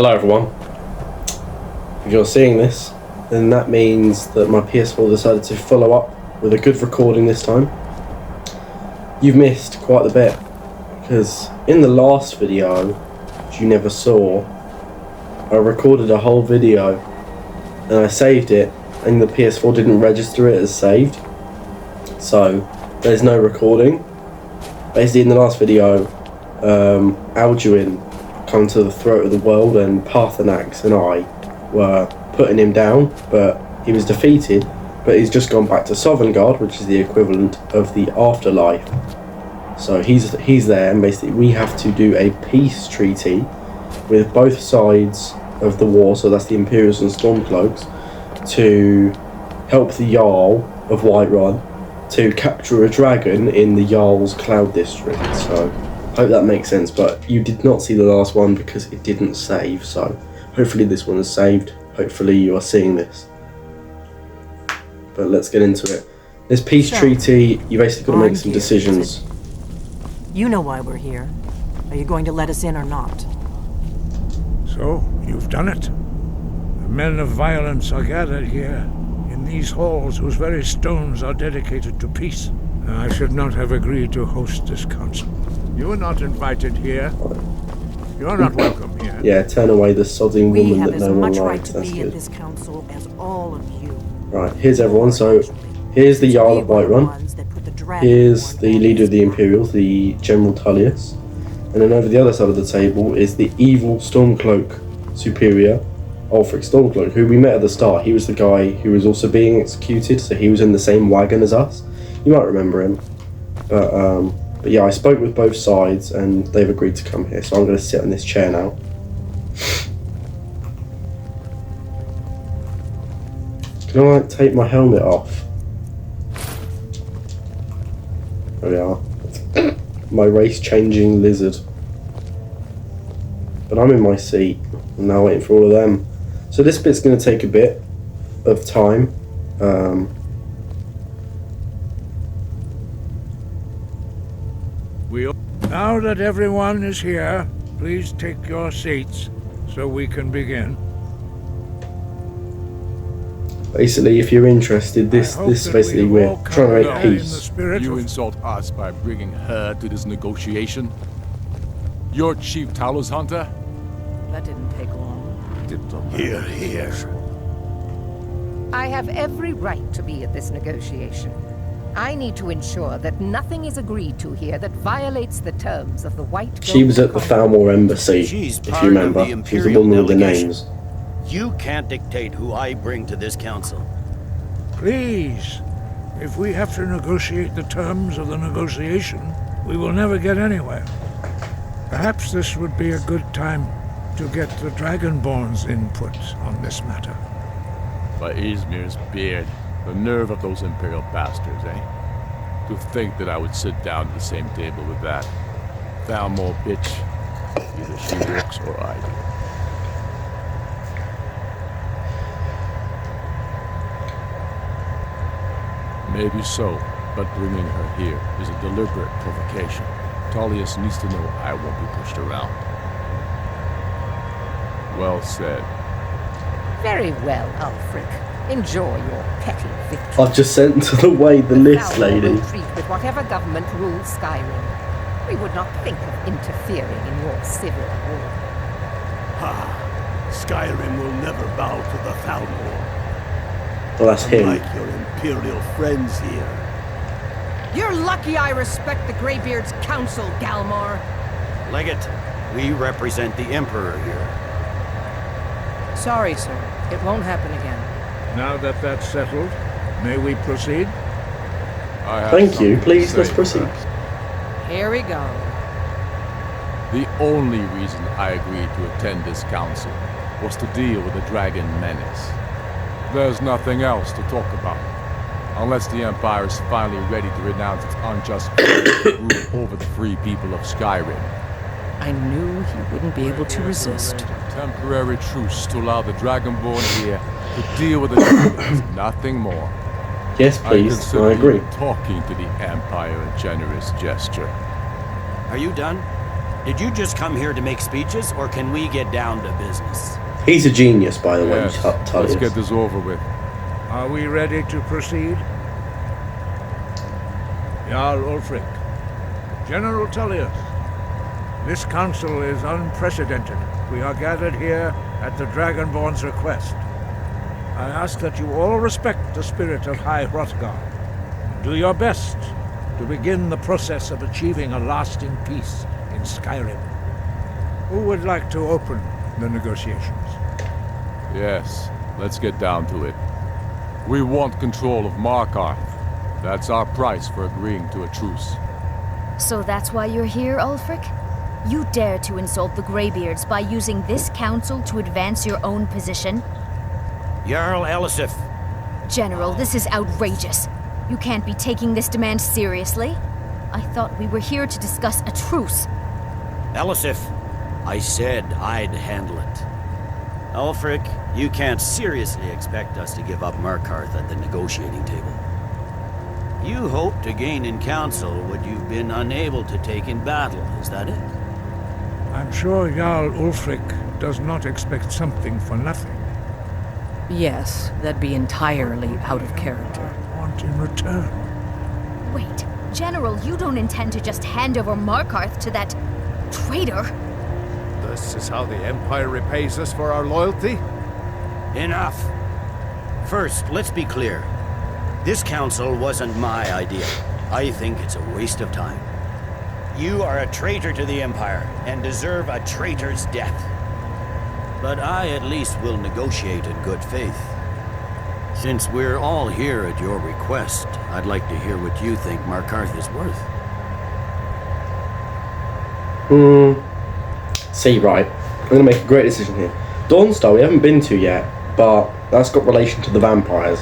Hello everyone. If you're seeing this, then that means that my PS4 decided to follow up with a good recording this time. You've missed quite a bit, because in the last video, which you never saw, I recorded a whole video and I saved it, and the PS4 didn't register it as saved, so there's no recording. Basically, in the last video, Alduin come to the throat of the world, and Parthenax and I were putting him down, but he was defeated. But he's just gone back to Sovngarde, which is the equivalent of the afterlife. So he's there, and basically we have to do a peace treaty with both sides of the war. So that's the Imperials and Stormcloaks, to help the Jarl of Whiterun to capture a dragon in the Jarl's Cloud District. So hope that makes sense, but you did not see the last one because it didn't save, so hopefully this one is saved. Hopefully you are seeing this. But let's get into it. This peace treaty, you basically got to make some decisions. You know why we're here. Are you going to let us in or not? So, you've done it. The men of violence are gathered here, in these halls whose very stones are dedicated to peace. I should not have agreed to host this council. You are not invited here. You are not welcome here. Yeah, turn away the sodding woman that no one likes. We have as much right to That's be good. at this council as all of you. Right, here's everyone. So, here's the Jarl of Whiterun. Here's the leader of the Imperials, the General Tullius. And then over the other side of the table is the evil Stormcloak superior, Ulfric Stormcloak, who we met at the start. He was the guy who was also being executed, so he was in the same wagon as us. You might remember him. But yeah, I spoke with both sides and they've agreed to come here, so I'm going to sit on this chair now. Can I take my helmet off? There we are. My race-changing lizard. But I'm in my seat. I'm now waiting for all of them. So this bit's going to take a bit of time. Now that everyone is here, please take your seats so we can begin. Basically, if you're interested, this basically we're trying to make peace. You insult us by bringing her to this negotiation? You're Chief Talos Hunter? That didn't take long. Here. I have every right to be at this negotiation. I need to ensure that nothing is agreed to here that violates the terms of the White. She was at the Thalmor Embassy, if you remember. She's the woman with the names. You can't dictate who I bring to this council. Please, if we have to negotiate the terms of the negotiation, we will never get anywhere. Perhaps this would be a good time to get the Dragonborn's input on this matter. By Izmir's beard, the nerve of those Imperial bastards, eh? To think that I would sit down at the same table with that Thalmor bitch. Either she works or I do. Maybe so, but bringing her here is a deliberate provocation. Tullius needs to know I won't be pushed around. Well said. Very well, Ulfric. Enjoy your petty victory. I've just sent away the list, lady. Retreat with whatever government rules Skyrim. We would not think of interfering in your civil war. Skyrim will never bow to the Thalmor. Well, that's him. Unlike your Imperial friends here. You're lucky I respect the Greybeard's counsel, Galmar. Legate, we represent the Emperor here. Sorry, sir. It won't happen again. Now that that's settled, may we proceed? Thank you. Please, let's proceed. Here we go. The only reason I agreed to attend this council was to deal with the dragon menace. There's nothing else to talk about, unless the Empire is finally ready to renounce its unjust rule over the free people of Skyrim. I knew he wouldn't be able to resist. Temporary truce to allow the Dragonborn here to deal with the dragons, nothing more. Yes, please. I agree. Talking to the Empire a generous gesture. Are you done? Did you just come here to make speeches, or can we get down to business? He's a genius, by the way. Yes, let's Tullius. get this over with. Are we ready to proceed? Jarl Ulfric, General Tullius, this council is unprecedented. We are gathered here at the Dragonborn's request. I ask that you all respect the spirit of High Hrothgar. Do your best to begin the process of achieving a lasting peace in Skyrim. Who would like to open the negotiations? Yes, let's get down to it. We want control of Markarth. That's our price for agreeing to a truce. So that's why you're here, Ulfric? You dare to insult the Greybeards by using this council to advance your own position? Jarl Elisif. General, this is outrageous. You can't be taking this demand seriously. I thought we were here to discuss a truce. Elisif, I said I'd handle it. Ulfric, you can't seriously expect us to give up Markarth at the negotiating table. You hope to gain in council what you've been unable to take in battle, is that it? I'm sure Jarl Ulfric does not expect something for nothing. Yes, that'd be entirely out of character. I want in return. Wait, General, you don't intend to just hand over Markarth to that traitor? This is how the Empire repays us for our loyalty? Enough. First, let's be clear. This council wasn't my idea. I think it's a waste of time. You are a traitor to the Empire and deserve a traitor's death. But I at least will negotiate in good faith. Since we're all here at your request, I'd like to hear what you think Markarth is worth. See, right. I'm going to make a great decision here. Dawnstar we haven't been to yet, but that's got relation to the vampires.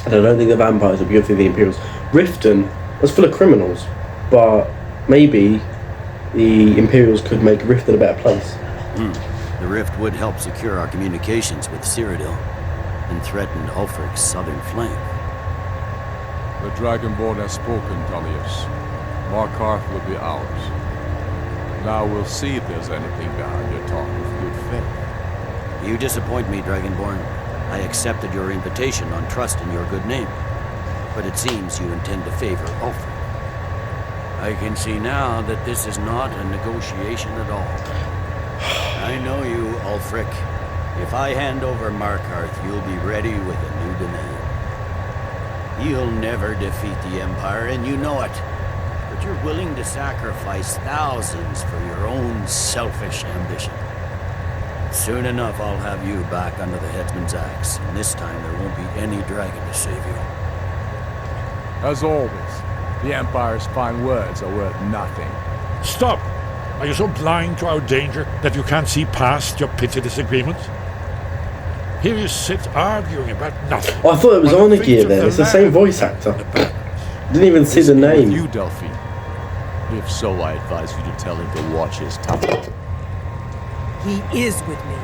And I don't think the vampires will be good for the Imperials. Riften was full of criminals, but maybe the Imperials could make Riften a better place. The rift would help secure our communications with Cyrodiil and threaten Ulfric's southern flank. The Dragonborn has spoken, Tullius. Markarth will be ours. Now we'll see if there's anything behind your talk of good faith. You disappoint me, Dragonborn. I accepted your invitation on trust in your good name. But it seems you intend to favor Ulfric. I can see now that this is not a negotiation at all. I know you, Ulfric. If I hand over Markarth, you'll be ready with a new demand. You'll never defeat the Empire, and you know it. But you're willing to sacrifice thousands for your own selfish ambition. Soon enough, I'll have you back under the headsman's axe, and this time there won't be any dragon to save you. As always, the Empire's fine words are worth nothing. Stop! Are you so blind to our danger that you can't see past your petty disagreements? Here you sit arguing about nothing. Oh, I thought it was While the Onagir fates of there. the It's the same land voice actor. and the battles. Didn't even see Is the he with name. you, Delphine? If so, I advise you to tell him to watch his tongue. He is with me.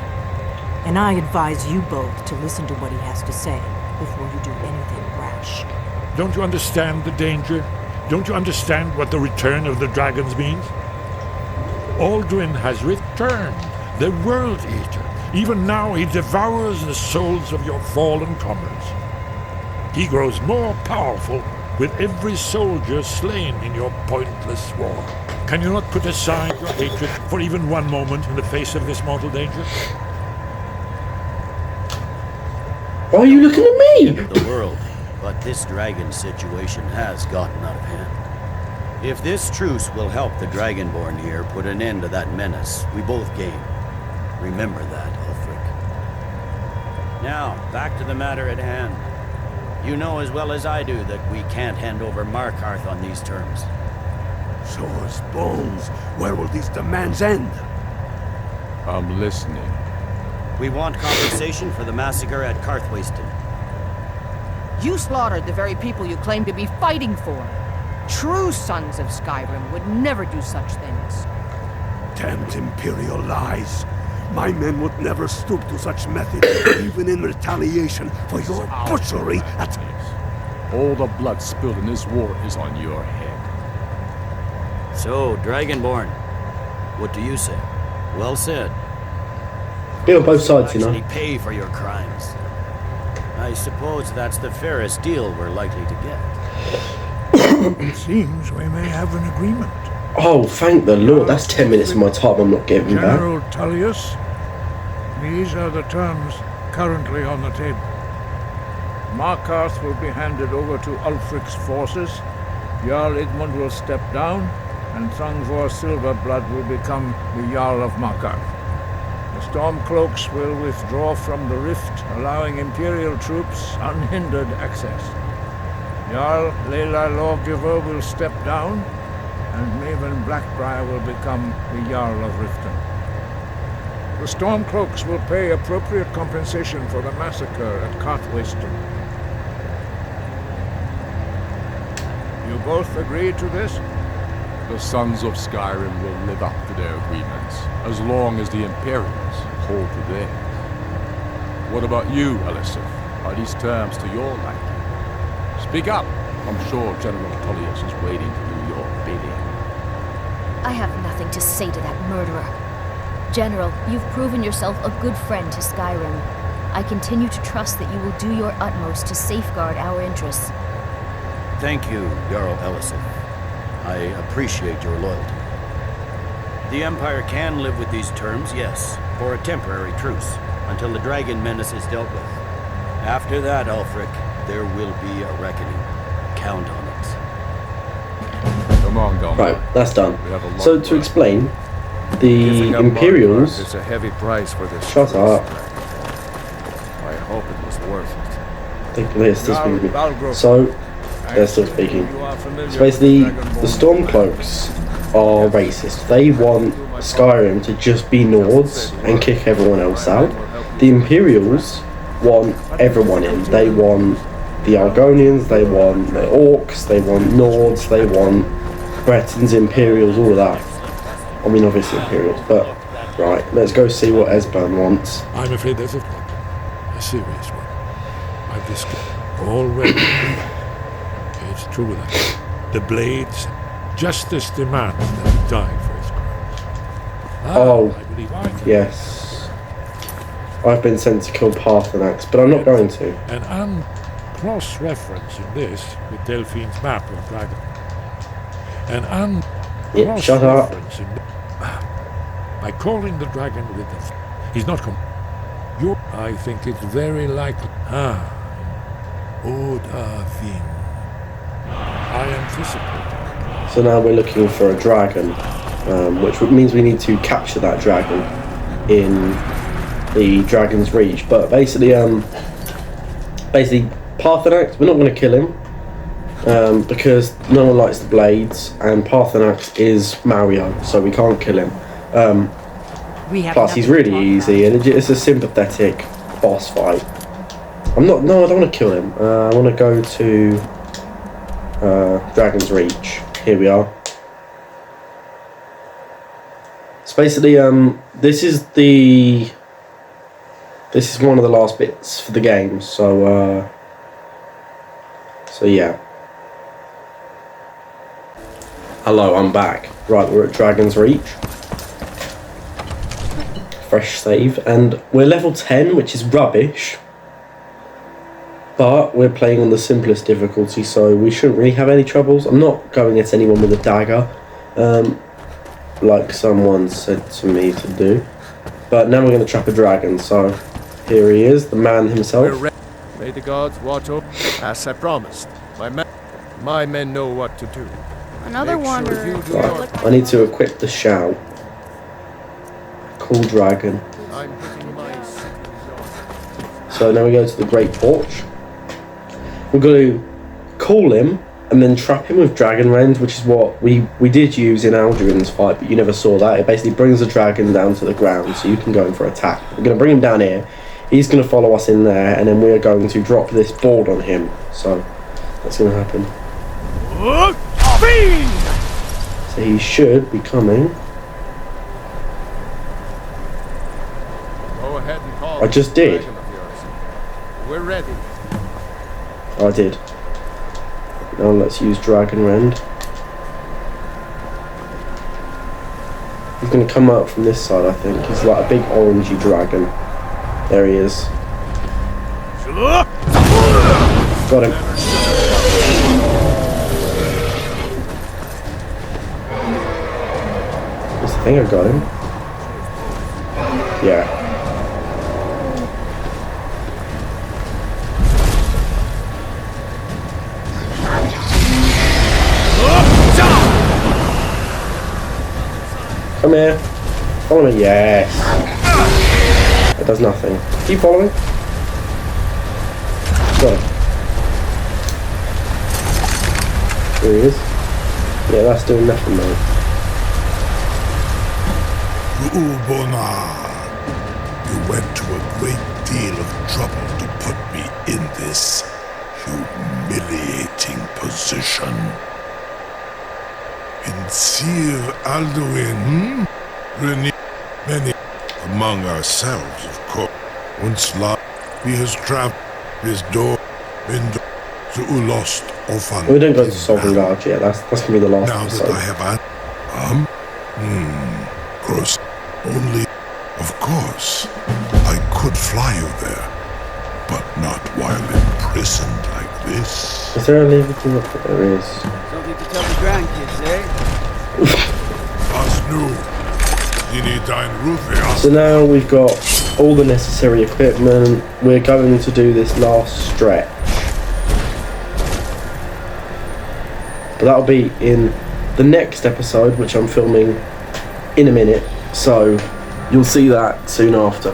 And I advise you both to listen to what he has to say before you do anything rash. Don't you understand the danger? Don't you understand what the return of the dragons means? Alduin has returned, the World Eater. Even now he devours the souls of your fallen comrades. He grows more powerful with every soldier slain in your pointless war. Can you not put aside your hatred for even one moment in the face of this mortal danger? Why are you looking at me? The world, but this dragon situation has gotten out of hand. If this truce will help the Dragonborn here put an end to that menace, we both gain. Remember that, Ulfric. Now, back to the matter at hand. You know as well as I do that we can't hand over Markarth on these terms. So as bones, where will these demands end? I'm listening. We want compensation for the massacre at Carthwayston. You slaughtered the very people you claim to be fighting for. True sons of Skyrim would never do such things. Damned Imperial lies. My men would never stoop to such method, even in retaliation for your butchery at... All the blood spilled in this war is on your head. So, Dragonborn, What do you say? Well said. Be on both sides, you know. Actually pay for your crimes. I suppose that's the fairest deal we're likely to get. It seems we may have an agreement. Oh, thank the Lord. That's 10 minutes of my time I'm not giving back. General Tullius, these are the terms currently on the table. Markarth will be handed over to Ulfric's forces, Jarl Igmund will step down, and Thangvor Silverblood will become the Jarl of Markarth. The Stormcloaks will withdraw from the rift, allowing Imperial troops unhindered access. Jarl Leila Lawgiver will step down, and Maven Blackbriar will become the Jarl of Riften. The Stormcloaks will pay appropriate compensation for the massacre at Cartwayston. You both agree to this? The Sons of Skyrim will live up to their agreements, as long as the Imperials hold to theirs. What about you, Elisif? Are these terms to your liking? Speak up! I'm sure General Tullius is waiting to do your bidding. I have nothing to say to that murderer. General, you've proven yourself a good friend to Skyrim. I continue to trust that you will do your utmost to safeguard our interests. Thank you, Jarl Elisif. I appreciate your loyalty. The Empire can live with these terms, yes, for a temporary truce, until the dragon menace is dealt with. After that, Ulfric, there will be a reckoning. Count on it. Come on, Dom. Right, that's done. So to explain, the Imperials... It's a heavy price for this. Shut up. I hope it was worth it. I think they're still speaking. So, they're still speaking. So basically, the Stormcloaks are racist. They want Skyrim to just be Nords and kick everyone else out. The Imperials want everyone in. They want the Argonians, they want the Orcs, they want Nords, they want Bretons, Imperials, all of that. I mean, obviously Imperials, but right, let's go see what Esbern wants. I'm afraid there's a problem. A serious one. I've discovered already. It's true that the Blades, justice demands that he die for his crimes. Oh, I believe I can. yes. I've been sent to kill Parthenax, but I'm not going to. And I'm cross-referencing this with Delphine's map of Dragon. And I'm Yeah, shut up. cross-referencing by calling the dragon with the... He's not I think it's very likely... Odafin. I anticipate. So now we're looking for a dragon, which means we need to capture that dragon in the Dragon's Reach. But basically, Parthenax, we're not going to kill him because no one likes the Blades, and Parthenax is Mario, so we can't kill him. Plus, he's really easy, and it's a sympathetic boss fight. I don't want to kill him. I want to go to Dragon's Reach. Here we are. So basically, this is one of the last bits for the game. So yeah. Hello, I'm back. Right, we're at Dragon's Reach. Fresh save, and we're level 10, which is rubbish. But we're playing on the simplest difficulty, so we shouldn't really have any troubles. I'm not going at anyone with a dagger, like someone said to me to do. But now we're going to trap a dragon, so here he is, the man himself. May the gods watch over, as I promised. My men know what to do. Another wanderer. Right, I need to equip the shout. Cool dragon. I'm putting my... So now we go to the Great Porch. We're going to call him and then trap him with Dragon Rend, which is what we did use in Alduin's fight, but you never saw that. It basically brings the dragon down to the ground so you can go in for attack. We're going to bring him down here. He's going to follow us in there, and then we're going to drop this board on him. So that's going to happen. So he should be coming. Go ahead and call. I just did. We're ready. I did. Now let's use Dragon Rend. He's going to come out from this side, I think. He's like a big orangey dragon. There he is. Got him. I think I got him. Yeah. Come here. Follow me. Yes. It does nothing. Keep following. Got him. There he is. Yeah, that's doing nothing, mate. Ubonar, you went to a great deal of trouble to put me in this humiliating position. In Sir Alduin, many among ourselves, of course. Once he has traveled his door into Lost Orphan. We don't go to Sovereign Guard yet. That's gonna be the last now episode. that I have course, only, of course, I could fly you there, but not while imprisoned like this. Is there a lever? There is. Something to tell the grandkids, eh? So now we've got all the necessary equipment. We're going to do this last stretch. But that'll be in the next episode, which I'm filming in a minute. So you'll see that soon after.